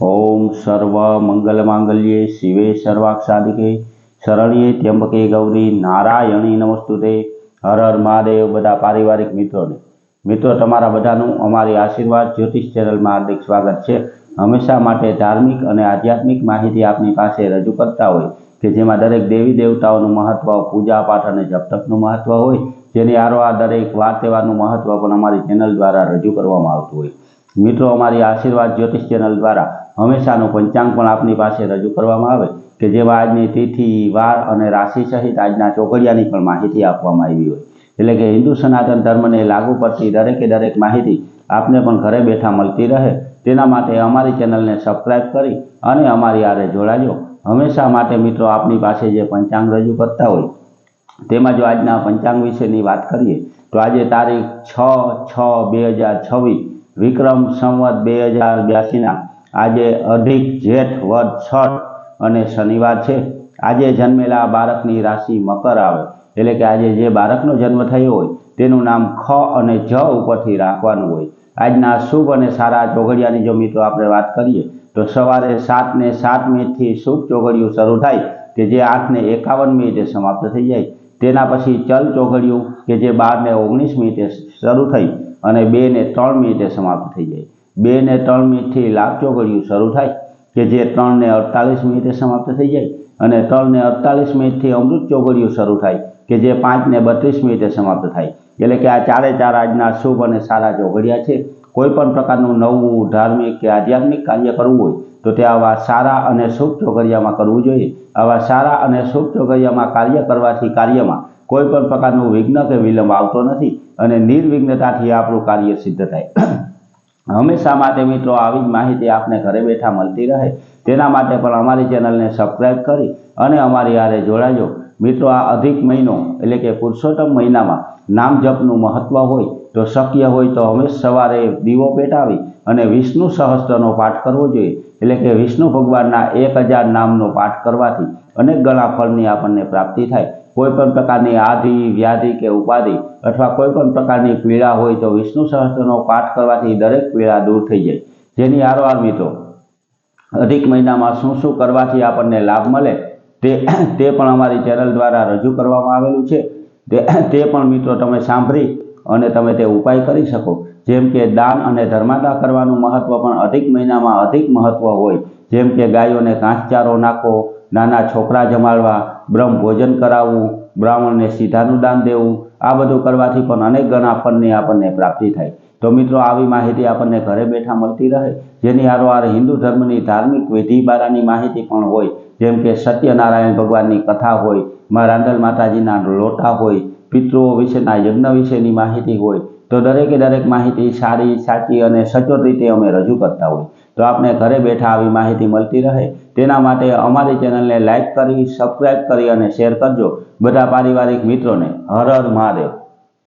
ओम सर्व मंगल मांगल्ये शिवे सर्वाक्षादिके शरण्ये त्र्यंबके गौरी नारायणी नमस्तुते। हर हर महादेव। बधा पारिवारिक मित्रों तमारा बधानुं अमारी आशीर्वाद ज्योतिष चैनल में हार्दिक स्वागत है। हमेशा माटे धार्मिक और आध्यात्मिक माहिती आपनी पासे रजू करता होय कि जेमां दरेक देवी देवताओं महत्व, पूजा पाठ और जप तपनुं महत्व होय, जेनी आरोहार दरेक वार तहेवारनुं महत्व पण अमारी चैनल द्वारा रजू करवामां आवतुं होय। मित्रों अमारी आशीर्वाद ज्योतिष चैनल द्वारा हमेशानुं पंचांग पण आपनी पासे रजू करवामां आवे कि जेमां आजनी तिथि, वार और राशि सहित आजना चोघड़ियानी पण माहिती आपवामां आवी होय। एटले के हिंदू सनातन धर्म ने लागू पड़ती दरेके दरेक माहिती आपने पण घरे बैठा मळती रहे तेना माटे अमारी चैनल ने सब्सक्राइब करी अने अमारी आरे जोड़ाजो। हमेशा माटे मित्रों आपनी पासे जे पंचांग रजू करता होय तेमां जो आजना पंचांग विशेनी वात करीए तो आज तारीख 6/6/2026 विक्रम संवत 2082 आज अधिक जेठ वद छठ अने शनिवार है। आज जन्मेला बाळकनी राशि मकर आवे एटले के आज जे बाळकनो जन्म थयो होय तेनुं नाम ख अने ज उपरथी राखवानुं होय। आजना शुभ और सारा चोघड़ियानी जो मित्रों आपणे वात करीए तो सवारे 7:07 थी शुभ चोघड़ियुं शरू थाय के जे 8:51 समाप्त थई जाय। तेना पछी चल चोघड़ियुं के जे 12:19 शरू थई अने 2:03 समाप्त थई जाय। 2:03 थी लाभ चोघड़ियुं शरू थाय के जे 3:48 समाप्त थई जाय अने 3:48 थी अमृत चोघड़ियुं शरू थाय के जे 5:32 समाप्त थाय। एटले के आ चारे चार आजना शुभ और सारा चोघड़िया छे। कोईपण प्रकारनुं नवुं धार्मिक के आध्यात्मिक कार्य करवुं होय तो ते आवा सारा और शुभ चोघड़ियामां करवुं जोईए। आवा सारा और शुभ चोघड़ियामां कार्य करवाथी कार्यमां कोईपण प्रकारनुं विघ्न के विलंब आवतो नथी अने निर्विघ्नताथी आपनुं कार्य सिद्ध थाय। हमेशा माटे मित्रों आवी ज माहिती आपने घरे बैठा मळती रहे तेना माटे पण अमारी चेनल ने सब्सक्राइब करी अने अमारी हारे जोड़ाजो। मित्रों आ अधिक महीनो एटले के पुरुषोत्तम महीनामां नाम जपनुं महत्व होय तो शक्य होय तो हमेशा सवारे दीवो पेटावी अने विष्णु सहस्त्रनो पाठ करवो जोईए। एटले के विष्णु भगवानना 1000 नामनो पाठ करवाथी अनेक गणा फलनी आपणने प्राप्ति थाय। कोईपण प्रकारनी आदि, व्याधि के उपाधि अथवा कोईपण प्रकारनी पीड़ा होय तो विष्णु सहस्त्रनो पाठ करवाथी दरेक पीड़ा दूर थई जाय। जेनी आरोहार मित्रों अधिक महीनामां शुं शुं करवाथी आपणने लाभ मळे ते पण अमारी चेनल द्वारा रजू करवामां आवेलुं छे। ते पण मित्रों तमे सांभळी अने तमे ते उपाय करी शको। जेम के दान अने धर्मादा करवानुं महत्व पण अधिक महीनामां अधिक महत्व होय। जेम के गायोने घासचारो नाखो, नाना छोकरा जमाड़वा, ब्रह्म भोजन करावવું, ब्राह्मणने सीधानुं दान देवुं, आ बधुं करवाथी पण अनेक गणा फलनी आपणने प्राप्ति थाय। तो मित्रों आवी माहिती आपणने घरे बैठा मळती रहे जेनी हारोहार हिंदू धर्मनी धार्मिक विधि बारानी माहिती पण होय। जेम के सत्यनारायण भगवाननी कथा होय, मां रांदल माताजीना लोटा होय, पितृओ विशेना यज्ञ विशेनी माहिती होय तो दरेके दरेक माहिती सारी, साची अने सचोट रीते अमे रजू करता होय। तो आपने घरे बैठा आवी माहिती मळती रहे तेना माटे अमारी चेनलने लाइक करी, सब्सक्राइब करी अने शेर करजो। बधा पारिवारिक मित्रों ने हर हर महादेव।